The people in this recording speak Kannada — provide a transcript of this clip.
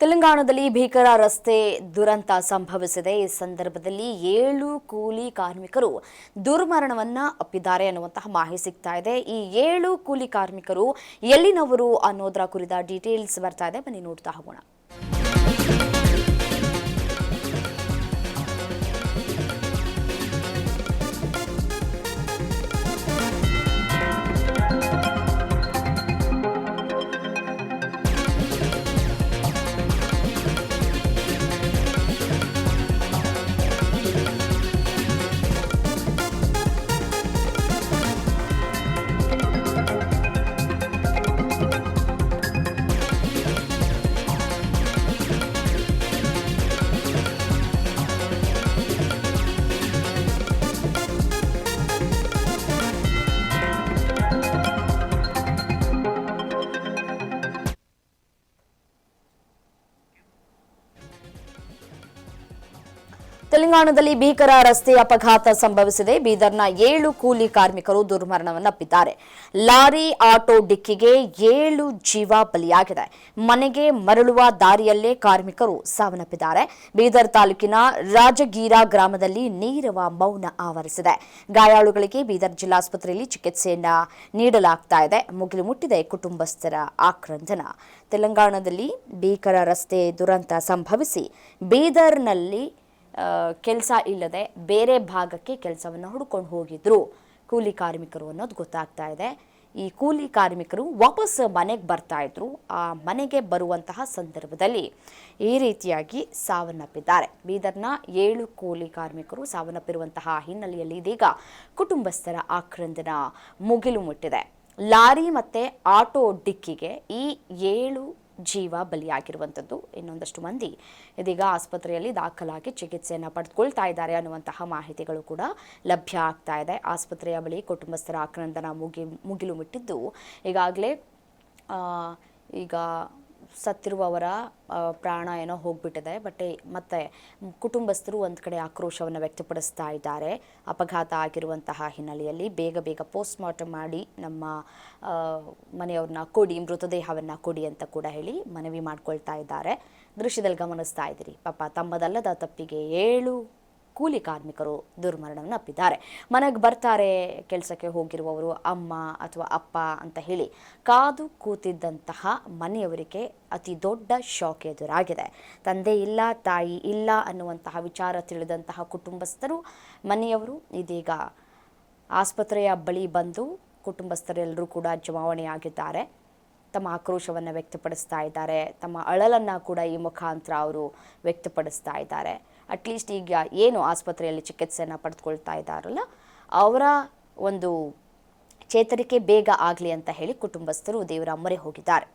ತೆಲಂಗಾಣದಲ್ಲಿ ಭೀಕರ ರಸ್ತೆ ದುರಂತ ಸಂಭವಿಸಿದೆ. ಈ ಸಂದರ್ಭದಲ್ಲಿ 7 ಕೂಲಿ ಕಾರ್ಮಿಕರು ದುರ್ಮರಣವನ್ನ ಅಪ್ಪಿದ್ದಾರೆ ಅನ್ನುವಂತಹ ಮಾಹಿತಿ ಸಿಗ್ತಾ ಇದೆ. ಈ 7 ಕೂಲಿ ಕಾರ್ಮಿಕರು ಎಲ್ಲಿನವರು ಅನ್ನೋದರ ಕುರಿತ ಡೀಟೇಲ್ಸ್ ಬರ್ತಾ ಇದೆ, ಬನ್ನಿ ನೋಡ್ತಾ ಹೋಗೋಣ. ತೆಲಂಗಾಣದಲ್ಲಿ ಭೀಕರ ರಸ್ತೆ ಅಪಘಾತ ಸಂಭವಿಸಿದೆ. ಬೀದರ್ನ 7 ಕೂಲಿ ಕಾರ್ಮಿಕರು ದುರ್ಮರಣವನ್ನಪ್ಪಿದ್ದಾರೆ. ಲಾರಿ ಆಟೋ ಡಿಕ್ಕಿಗೆ 7 ಜೀವ ಬಲಿಯಾಗಿದೆ. ಮನೆಗೆ ಮರಳುವ ದಾರಿಯಲ್ಲೇ ಕಾರ್ಮಿಕರು ಸಾವನ್ನಪ್ಪಿದ್ದಾರೆ. ಬೀದರ್ ತಾಲೂಕಿನ ರಾಜಗೀರಾ ಗ್ರಾಮದಲ್ಲಿ ನೀರವ ಮೌನ ಆವರಿಸಿದೆ. ಗಾಯಾಳುಗಳಿಗೆ ಬೀದರ್ ಜಿಲ್ಲಾಸ್ಪತ್ರೆಯಲ್ಲಿ ಚಿಕಿತ್ಸೆಯನ್ನ ನೀಡಲಾಗ್ತಾ ಇದೆ. ಮುಗಿಲು ಮುಟ್ಟಿದೆ ಕುಟುಂಬಸ್ಥರ ಆಕ್ರಂದನ. ತೆಲಂಗಾಣದಲ್ಲಿ ಭೀಕರ ರಸ್ತೆ ದುರಂತ ಸಂಭವಿಸಿ ಬೀದರ್ನಲ್ಲಿ ಕೆಲಸ ಇಲ್ಲದೆ ಬೇರೆ ಭಾಗಕ್ಕೆ ಕೆಲಸವನ್ನು ಹುಡುಕೊಂಡು ಹೋಗಿದ್ರು ಕೂಲಿ ಕಾರ್ಮಿಕರು ಅನ್ನೋದು ಗೊತ್ತಾಗ್ತಾ ಇದೆ. ಈ ಕೂಲಿ ಕಾರ್ಮಿಕರು ವಾಪಸ್ ಮನೆಗೆ ಬರ್ತಾ ಇದ್ರು. ಆ ಮನೆಗೆ ಬರುವಂತಹ ಸಂದರ್ಭದಲ್ಲಿ ಈ ರೀತಿಯಾಗಿ ಸಾವನ್ನಪ್ಪಿದ್ದಾರೆ. ಬೀದರ್ನ 7 ಕೂಲಿ ಕಾರ್ಮಿಕರು ಸಾವನ್ನಪ್ಪಿರುವಂತಹ ಹಿನ್ನೆಲೆಯಲ್ಲಿ ಇದೀಗ ಕುಟುಂಬಸ್ಥರ ಆಕ್ರಂದನ ಮುಗಿಲು ಮುಟ್ಟಿದೆ. ಲಾರಿ ಮತ್ತೆ ಆಟೋ ಡಿಕ್ಕಿಗೆ ಈ 7 ಜೀವ ಬಲಿಯಾಗಿರುವಂಥದ್ದು. ಇನ್ನೊಂದಷ್ಟು ಮಂದಿ ಇದೀಗ ಆಸ್ಪತ್ರೆಯಲ್ಲಿ ದಾಖಲಾಗಿ ಚಿಕಿತ್ಸೆಯನ್ನು ಪಡೆದುಕೊಳ್ತಾ ಇದ್ದಾರೆ ಅನ್ನುವಂತಹ ಮಾಹಿತಿಗಳು ಕೂಡ ಲಭ್ಯ ಆಗ್ತಾ ಇದೆ. ಆಸ್ಪತ್ರೆಯ ಬಳಿ ಕುಟುಂಬಸ್ಥರ ಆಕ್ರಂದನ ಮುಗಿಲು ಮುಟ್ಟಿದ್ದು ಈಗಾಗಲೇ ಈಗ ಸತ್ತಿರುವವರ ಪ್ರಾಣ ಏನೋ ಹೋಗ್ಬಿಟ್ಟಿದೆ. ಮತ್ತೆ ಕುಟುಂಬಸ್ಥರು ಒಂದು ಕಡೆ ಆಕ್ರೋಶವನ್ನು ವ್ಯಕ್ತಪಡಿಸ್ತಾ ಇದ್ದಾರೆ. ಅಪಘಾತ ಆಗಿರುವಂತಹ ಹಿನ್ನೆಲೆಯಲ್ಲಿ ಬೇಗ ಪೋಸ್ಟ್ ಮಾರ್ಟಮ್ ಮಾಡಿ ನಮ್ಮ ಮನೆಯವ್ರನ್ನ ಕೊಡಿ, ಮೃತದೇಹವನ್ನು ಕೊಡಿ ಅಂತ ಕೂಡ ಹೇಳಿ ಮನವಿ ಮಾಡ್ಕೊಳ್ತಾ ಇದ್ದಾರೆ. ದೃಶ್ಯದಲ್ಲಿ ಗಮನಿಸ್ತಾ ಇದ್ದೀರಿ. ಪಾಪ ತಮ್ಮದಲ್ಲದ ತಪ್ಪಿಗೆ 7 ಕೂಲಿ ಕಾರ್ಮಿಕರು ದುರ್ಮರಣವನ್ನು ಅಪ್ಪಿದ್ದಾರೆ. ಮನೆಗೆ ಬರ್ತಾರೆ ಕೆಲಸಕ್ಕೆ ಹೋಗಿರುವವರು, ಅಮ್ಮ ಅಥವಾ ಅಪ್ಪ ಅಂತ ಹೇಳಿ ಕಾದು ಕೂತಿದ್ದಂತಹ ಮನೆಯವರಿಗೆ ಅತಿ ದೊಡ್ಡ ಶಾಕ್ ಎದುರಾಗಿದೆ. ತಂದೆ ಇಲ್ಲ, ತಾಯಿ ಇಲ್ಲ ಅನ್ನುವಂತಹ ವಿಚಾರ ತಿಳಿದಂತಹ ಕುಟುಂಬಸ್ಥರು, ಮನೆಯವರು ಇದೀಗ ಆಸ್ಪತ್ರೆಯ ಬಳಿ ಬಂದು ಕುಟುಂಬಸ್ಥರೆಲ್ಲರೂ ಕೂಡ ಜಮಾವಣೆಯಾಗಿದ್ದಾರೆ. ತಮ್ಮ ಆಕ್ರೋಶವನ್ನು ವ್ಯಕ್ತಪಡಿಸ್ತಾ ಇದ್ದಾರೆ. ತಮ್ಮ ಅಳಲನ್ನು ಕೂಡ ಈ ಮುಖಾಂತರ ಅವರು ವ್ಯಕ್ತಪಡಿಸ್ತಾ ಇದ್ದಾರೆ. ಅಟ್ಲೀಸ್ಟ್ ಈಗ ಏನು ಆಸ್ಪತ್ರೆಯಲ್ಲಿ ಚಿಕಿತ್ಸೆಯನ್ನು ಪಡೆದುಕೊಳ್ತಾ ಇದ್ದಾರಲ್ಲ, ಅವರ ಒಂದು ಚೇತರಿಕೆ ಬೇಗ ಆಗಲಿ ಅಂತ ಹೇಳಿ ಕುಟುಂಬಸ್ಥರು ದೇವರ ಮೊರೆ ಹೋಗಿದ್ದಾರೆ.